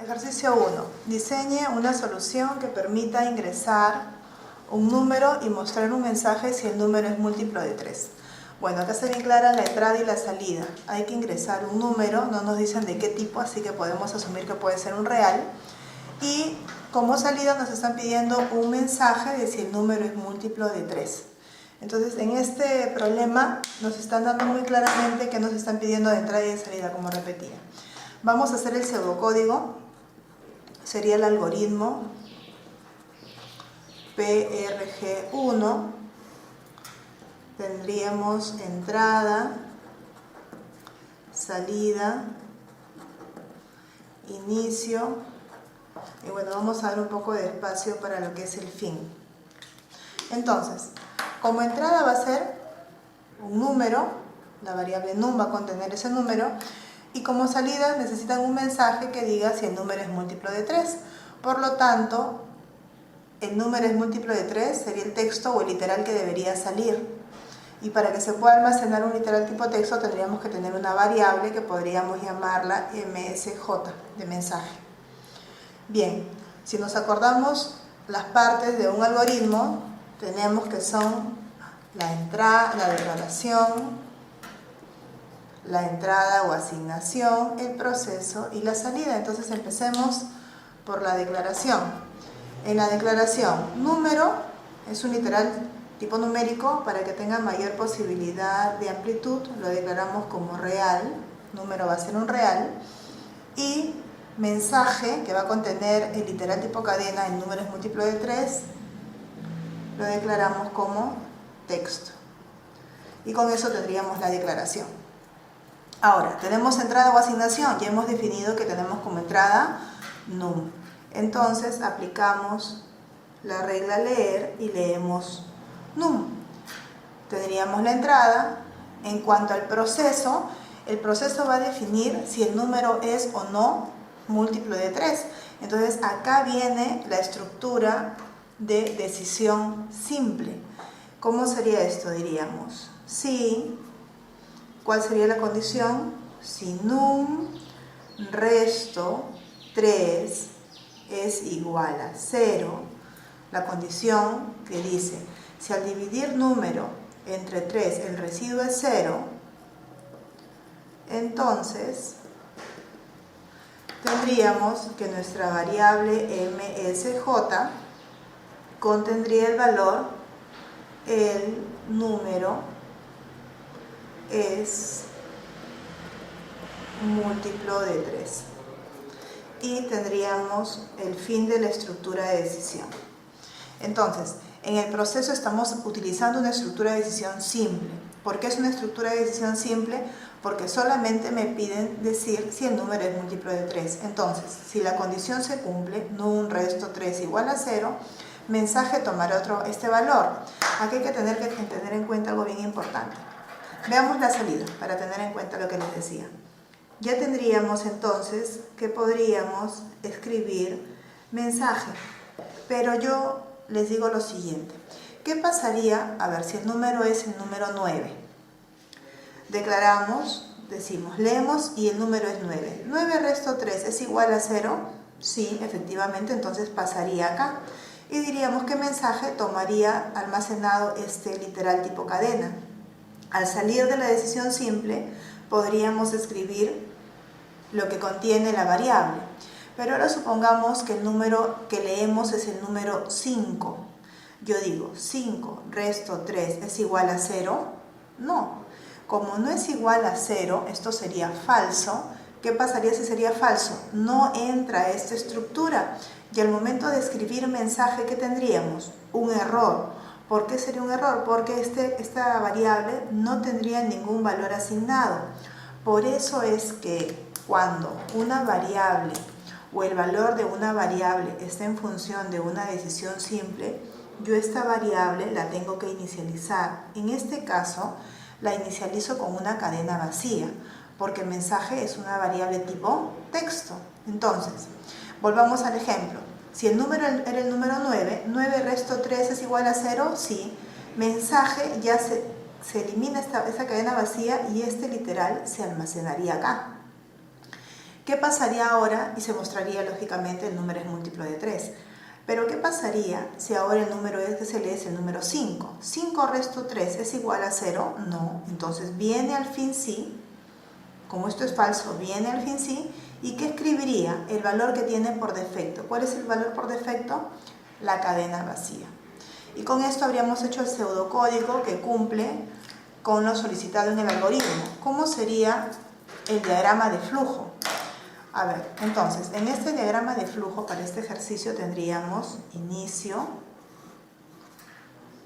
Ejercicio 1. Diseñe una solución que permita ingresar un número y mostrar un mensaje si el número es múltiplo de 3. Bueno, acá se ve clara la entrada y la salida. Hay que ingresar un número, no nos dicen de qué tipo, así que podemos asumir que puede ser un real. Y como salida nos están pidiendo un mensaje de si el número es múltiplo de 3. Entonces, en este problema nos están dando muy claramente que nos están pidiendo de entrada y de salida, como repetía. Vamos a hacer el pseudocódigo. Sería el algoritmo PRG1. Tendríamos entrada, salida, inicio, y bueno, vamos a dar un poco de espacio para lo que es el fin. Entonces, como entrada va a ser un número, la variable num va a contener ese número, y como salida necesitan un mensaje que diga si el número es múltiplo de 3. Por lo tanto, el número es múltiplo de 3 sería el texto o el literal que debería salir. Y para que se pueda almacenar un literal tipo texto tendríamos que tener una variable que podríamos llamarla MSJ, de mensaje. Bien, si nos acordamos las partes de un algoritmo, tenemos que son la entrada, la declaración, la entrada o asignación, el proceso y la salida. Entonces empecemos por la declaración. En la declaración, número es un literal tipo numérico. Para que tenga mayor posibilidad de amplitud lo declaramos como real, número va a ser un real, y mensaje, que va a contener el literal tipo cadena, el número es múltiplo de 3, lo declaramos como texto. Y con eso tendríamos la declaración. Ahora, tenemos entrada o asignación. Ya hemos definido que tenemos como entrada num. Entonces, aplicamos la regla leer y leemos num. Tendríamos la entrada. En cuanto al proceso, el proceso va a definir si el número es o no múltiplo de 3. Entonces, acá viene la estructura de decisión simple. ¿Cómo sería esto? Diríamos, si... ¿Cuál sería la condición? Si num resto 3 es igual a 0, la condición que dice, si al dividir número entre 3 el residuo es 0, entonces tendríamos que nuestra variable MSJ contendría el valor, el número es múltiplo de 3. Y tendríamos el fin de la estructura de decisión. Entonces, en el proceso estamos utilizando una estructura de decisión simple. ¿Por qué es una estructura de decisión simple? Porque solamente me piden decir si el número es múltiplo de 3. Entonces, si la condición se cumple, num resto 3 igual a 0, mensaje tomará este valor. Aquí hay que tener en cuenta algo bien importante. Veamos la salida para tener en cuenta lo que les decía. Ya tendríamos entonces que podríamos escribir mensaje, pero yo les digo lo siguiente. ¿Qué pasaría? A ver, si el número es el número 9. Declaramos, decimos, leemos y el número es 9. 9 resto 3 es igual a 0. Sí, efectivamente, entonces pasaría acá. Y diríamos que mensaje tomaría almacenado este literal tipo cadena. Al salir de la decisión simple, podríamos escribir lo que contiene la variable. Pero ahora supongamos que el número que leemos es el número 5. Yo digo, 5 resto 3 es igual a 0. No. Como no es igual a 0, esto sería falso. ¿Qué pasaría si sería falso? No entra esta estructura. Y al momento de escribir mensaje, ¿qué tendríamos? Un error. ¿Por qué sería un error? Porque esta variable no tendría ningún valor asignado. Por eso es que cuando una variable o el valor de una variable está en función de una decisión simple, yo esta variable la tengo que inicializar. En este caso, la inicializo con una cadena vacía, porque el mensaje es una variable tipo texto. Entonces, volvamos al ejemplo. Si el número era el número 9, 9 resto 3 es igual a 0, sí. Mensaje, ya se elimina esa cadena vacía y este literal se almacenaría acá. ¿Qué pasaría ahora? Y se mostraría lógicamente el número es múltiplo de 3. Pero ¿qué pasaría si ahora el número que se lee es el número 5? 5 resto 3 es igual a 0, no. Entonces viene al fin sí. Como esto es falso, viene al fin sí. ¿Y qué escribiría? El valor que tiene por defecto. ¿Cuál es el valor por defecto? La cadena vacía. Y con esto habríamos hecho el pseudocódigo que cumple con lo solicitado en el algoritmo. ¿Cómo sería el diagrama de flujo? A ver, entonces, en este diagrama de flujo para este ejercicio tendríamos inicio,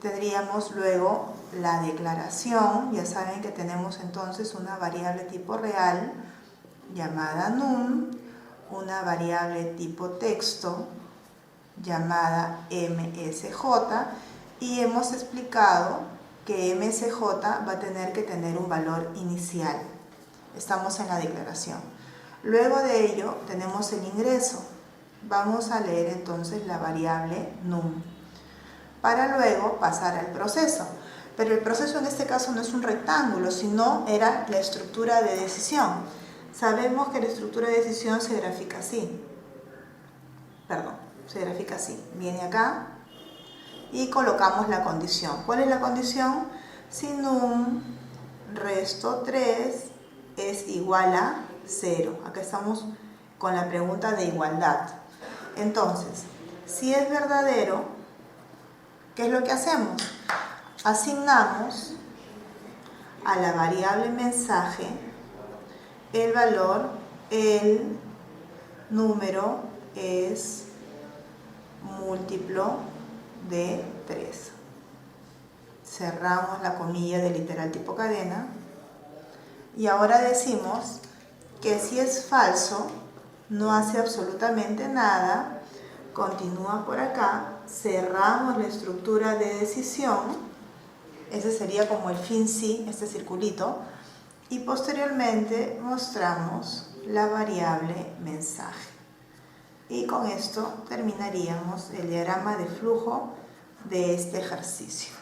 tendríamos luego la declaración, ya saben que tenemos entonces una variable tipo real llamada num, una variable tipo texto llamada msj y hemos explicado que msj va a tener que tener un valor inicial. Estamos en la declaración. Luego de ello tenemos el ingreso. Vamos a leer entonces la variable num para luego pasar al proceso. Pero el proceso en este caso no es un rectángulo, sino era la estructura de decisión. Sabemos que la estructura de decisión se grafica así. Se grafica así. Viene acá y colocamos la condición. ¿Cuál es la condición? Si num resto 3 es igual a 0. Acá estamos con la pregunta de igualdad. Entonces, si es verdadero, ¿qué es lo que hacemos? Asignamos a la variable mensaje el valor, el número es múltiplo de 3. Cerramos la comilla del literal tipo cadena. Y ahora decimos que si es falso, no hace absolutamente nada, continúa por acá, cerramos la estructura de decisión, ese sería como el fin sí, este circulito, y posteriormente mostramos la variable mensaje. Y con esto terminaríamos el diagrama de flujo de este ejercicio.